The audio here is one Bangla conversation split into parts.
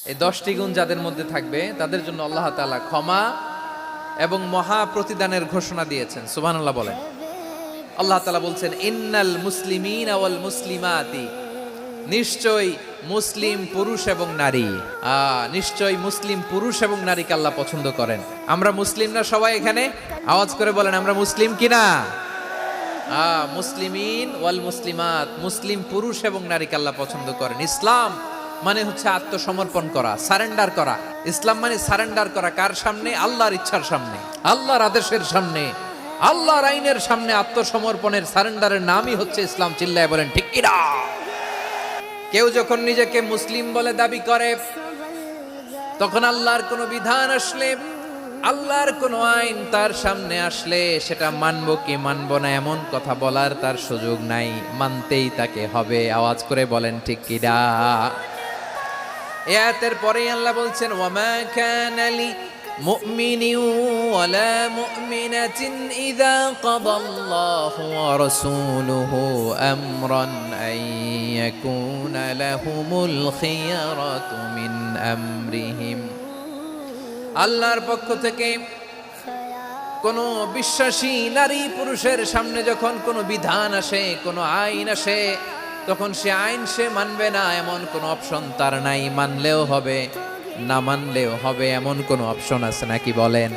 এই 10টি গুণ যাদের মধ্যে থাকবে তাদের জন্য আল্লাহ তাআলা ক্ষমা এবং মহা প্রতিদানের ঘোষণা দিয়েছেন। সুবহানাল্লাহ বলেন। আল্লাহ তাআলা বলছেন ইন্নাল মুসলিমিনা ওয়াল মুসলিমাতি, নিশ্চয়ই মুসলিম পুরুষ এবং নারী, নিশ্চয়ই মুসলিম পুরুষ এবং নারীকে আল্লাহ পছন্দ করেন। আমরা মুসলিম না সবাই এখানে? আওয়াজ করে বলেন আমরা মুসলিম কিনা? মুসলিমিন ওয়াল মুসলিমাত, মুসলিম পুরুষ এবং নারীকে আল্লাহ পছন্দ করেন। ইসলাম মানে হচ্ছে আত্মসমর্পণ করা, সারেন্ডার করা। ইসলাম মানে সারেন্ডার করা কার সামনে? আল্লাহর ইচ্ছার সামনে, আল্লাহর আদেশের সামনে, আল্লাহর আইনের সামনে আত্মসমর্পণের সারেন্ডারের নামই হচ্ছে ইসলাম। চিল্লায় বলেন ঠিক কিনা? কেউ যখন নিজেকে মুসলিম বলে দাবি করে, তখন আল্লাহর কোনো বিধান আসলে, আল্লাহর কোনো আইন তার সামনে আসলে সেটা মানবো কি মানবো না এমন কথা বলার তার সুযোগ নাই, মানতেই তাকে হবে। আওয়াজ করে বলেন ঠিক কিনা? এই আয়াতের পরেই আল্লাহ বলছেন ওয়ামা কানা লি মুমিনিন ওয়ালা মুমিনাতিন ইযা কাদাল্লাহু ওয়া রাসূলুহু আমরান আন ইয়াকুনা লাহুমুল খিয়ারাতু মিন আমরিহিম। আল্লাহর পক্ষ থেকে কোনো বিশ্বাসী নারী পুরুষের সামনে যখন কোনো বিধান আসে, কোনো আইন আসে, তখন সে আইন সে মানবে না এমন কোনো অপশন তার নাই। মানলেও হবে, না মানলেও হবে এমন কোনো অপশন আছে নাকি বলেন?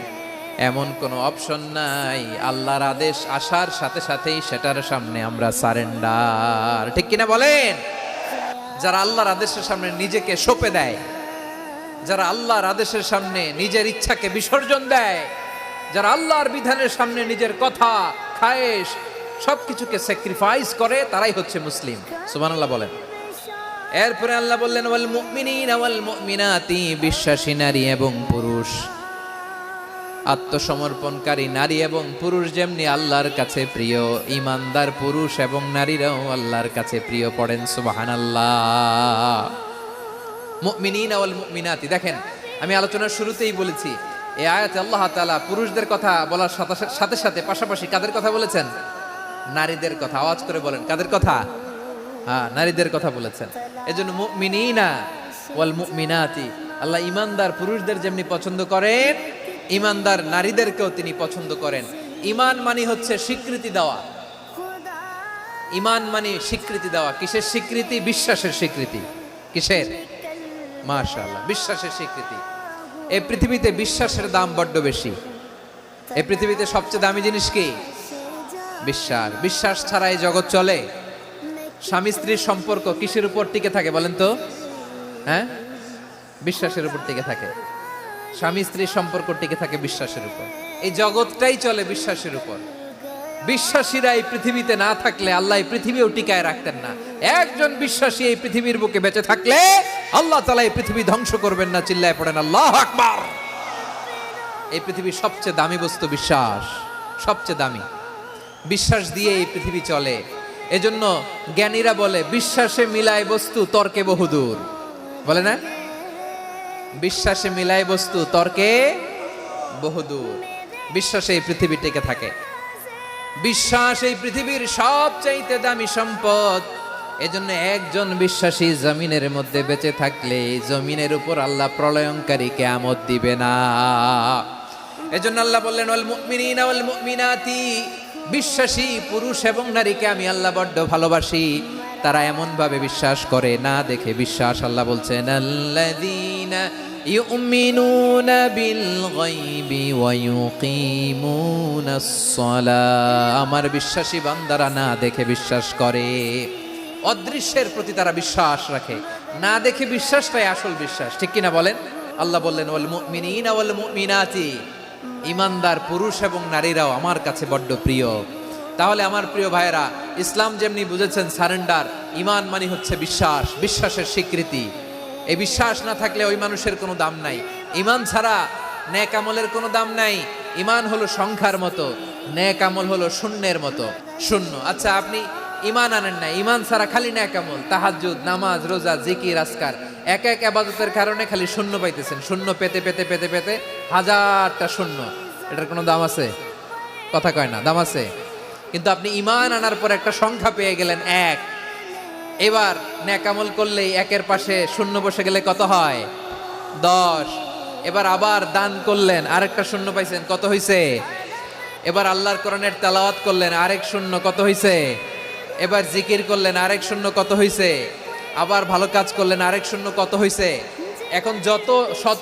এমন কোনো অপশন নাই। আল্লাহর আদেশ আসার সাথে সাথেই সেটার সামনে আমরা সারেন্ডার। ঠিক কিনা বলেন? যারা আল্লাহর আদেশের সামনে নিজেকে সঁপে দেয়, যারা আল্লাহর আদেশের সামনে নিজের ইচ্ছাকে বিসর্জন দেয়, যারা আল্লাহর বিধানের সামনে নিজের কথা, খায়েশ সবকিছুকে স্যাক্রিফাইস করে, তারাই হচ্ছে মুসলিম। সুবহানাল্লাহ বলেন। এরপরে আল্লাহ বললেন ওয়াল মুমিনিনা ওয়াল মুমিনাতি, বিশ্বাসী নারী এবং পুরুষ, আত্মসমর্পণকারী নারী এবং পুরুষ যেমনি আল্লাহর কাছে প্রিয়, ঈমানদার পুরুষ এবং নারীরাও আল্লাহর কাছে প্রিয়। পড়েন সুবহানাল্লাহ। মুমিনিনা ওয়াল মুমিনাতি, দেখেন আমি আলোচনার শুরুতেই বলেছি এই আয়াতে আল্লাহ তাআলা পুরুষদের কথা বলার সাথে সাথে পাশাপাশি কাদের কথা বলেছেন? নারীদের কথা। আওয়াজ করে বলেন কাদের কথা? নারীদের কথা বলেছেন। এজন্য মুমিনিনা ওয়াল মুমিনাতি, আল্লাহ ঈমানদার পুরুষদের যেমনি পছন্দ করেন, ঈমানদার নারীদেরকেও তিনি পছন্দ করেন। ঈমান মানে হচ্ছে স্বীকৃতি দেওয়া। ঈমান মানে স্বীকৃতি দেওয়া। কিসের স্বীকৃতি? বিশ্বাসের স্বীকৃতি। কিসের? মাশাআল্লাহ, বিশ্বাসের স্বীকৃতি। এই পৃথিবীতে বিশ্বাসের দাম বড্ড বেশি। এই পৃথিবীতে সবচেয়ে দামি জিনিস কি? বিশ্বাস। বিশ্বাস ছাড়া এই জগৎ চলে? স্বামী স্ত্রীর সম্পর্ক কিসের উপর টিকে থাকে বলেন তো? বিশ্বাসের উপর টিকে থাকে। স্বামী স্ত্রীর সম্পর্ক টিকে থাকে বিশ্বাসের উপর। এই জগৎটাই চলে বিশ্বাসের উপর। বিশ্বাসীরা এই পৃথিবীতে না থাকলে আল্লাহ এই পৃথিবীও টিকায় রাখতেন না। একজন বিশ্বাসী এই পৃথিবীর বুকে বেঁচে থাকলে আল্লাহ তাআলা এই পৃথিবী ধ্বংস করবেন না। চিল্লায় পড়েন আল্লাহু আকবার। এই পৃথিবীর সবচেয়ে দামি বস্তু বিশ্বাস, সবচেয়ে দামি। বিশ্বাস দিয়ে এই পৃথিবী চলে। এজন্য জ্ঞানীরা বলে বিশ্বাসে মিলায় বস্তু, তর্কে বহুদূর। বলে না? বিশ্বাসে মিলায় বস্তু, তর্কে বহুদূর। বিশ্বাসে এই পৃথিবী টিকে থাকে। বিশ্বাস এই পৃথিবীর সবচাইতে দামি সম্পদ। এজন্য একজন বিশ্বাসী জমিনের মধ্যে বেঁচে থাকলে জমিনের উপর আল্লাহ প্রলয়ঙ্কারী কিয়ামত দিবে না। এজন্য আল্লাহ বললেন ওয়াল মুমিনিনা ওয়াল মুমিনাতি, বিশ্বাসী পুরুষ এবং নারীকে আমি আল্লাহ বড্ড ভালোবাসি। তারা এমন ভাবে বিশ্বাস করে, না দেখে বিশ্বাস। আল্লাহ বলছেন আল্লাযীনা ইউমিনুনা বিল গায়বি ওয়া ইউকিমুনাস সালাহ, আমার বিশ্বাসী বান্দারা না দেখে বিশ্বাস করে। অদৃশ্যের প্রতি তারা বিশ্বাস রাখে, না দেখে বিশ্বাসটাই আসল বিশ্বাস। ঠিক কিনা বলেন? আল্লাহ বললেন ওয়াল মুমিনিনা ওয়াল মুমিনাতি, ঈমানদার পুরুষ এবং নারীরাও আমার কাছে বড্ড প্রিয়। তাহলে আমার প্রিয় ভাইয়েরা, ইসলাম যেমনি বুঝেছেন সারেন্ডার, ঈমান মানে হচ্ছে বিশ্বাস, বিশ্বাসের স্বীকৃতি। এই বিশ্বাস না থাকলে ওই মানুষের কোনো দাম নাই। ঈমান ছাড়া নেক আমলের কোনো দাম নাই। ঈমান হলো সংখ্যার মতো, নেক আমল হলো শূন্যের মতো, শূন্য। আচ্ছা, আপনি ঈমান আনেন না, ঈমান ছাড়া খালি নেক আমল, তাহাজ্জুদ, নামাজ, রোজা, জিকির, আজকার, এক এক ইবাদতের কারণে খালি শূন্য পাইতেছেন। শূন্য পেতে পেতে পেতে পেতে হাজারটা শূন্য। এটার কোনো দাম আছে? কথা কয় না, দাম আছে। কিন্তু আপনি ঈমান আনার পর একটা সংখ্যা পেয়ে গেলেন, এক। এবার নেক আমল করলেই একের পাশে শূন্য বসে গেলে কত হয়? 10। এবার আবার দান করলেন, আরেকটা শূন্য পাইছেন, কত হইছে? এবার আল্লাহর কোরআনের তেলাওয়াত করলেন, আরেক শূন্য, কত হইছে? এবার জিকির করলেন, আরেক শূন্য, কত হইছে? আবার ভালো কাজ করলেন, আরেক শূন্য, কত হইছে? এখন যত সৎ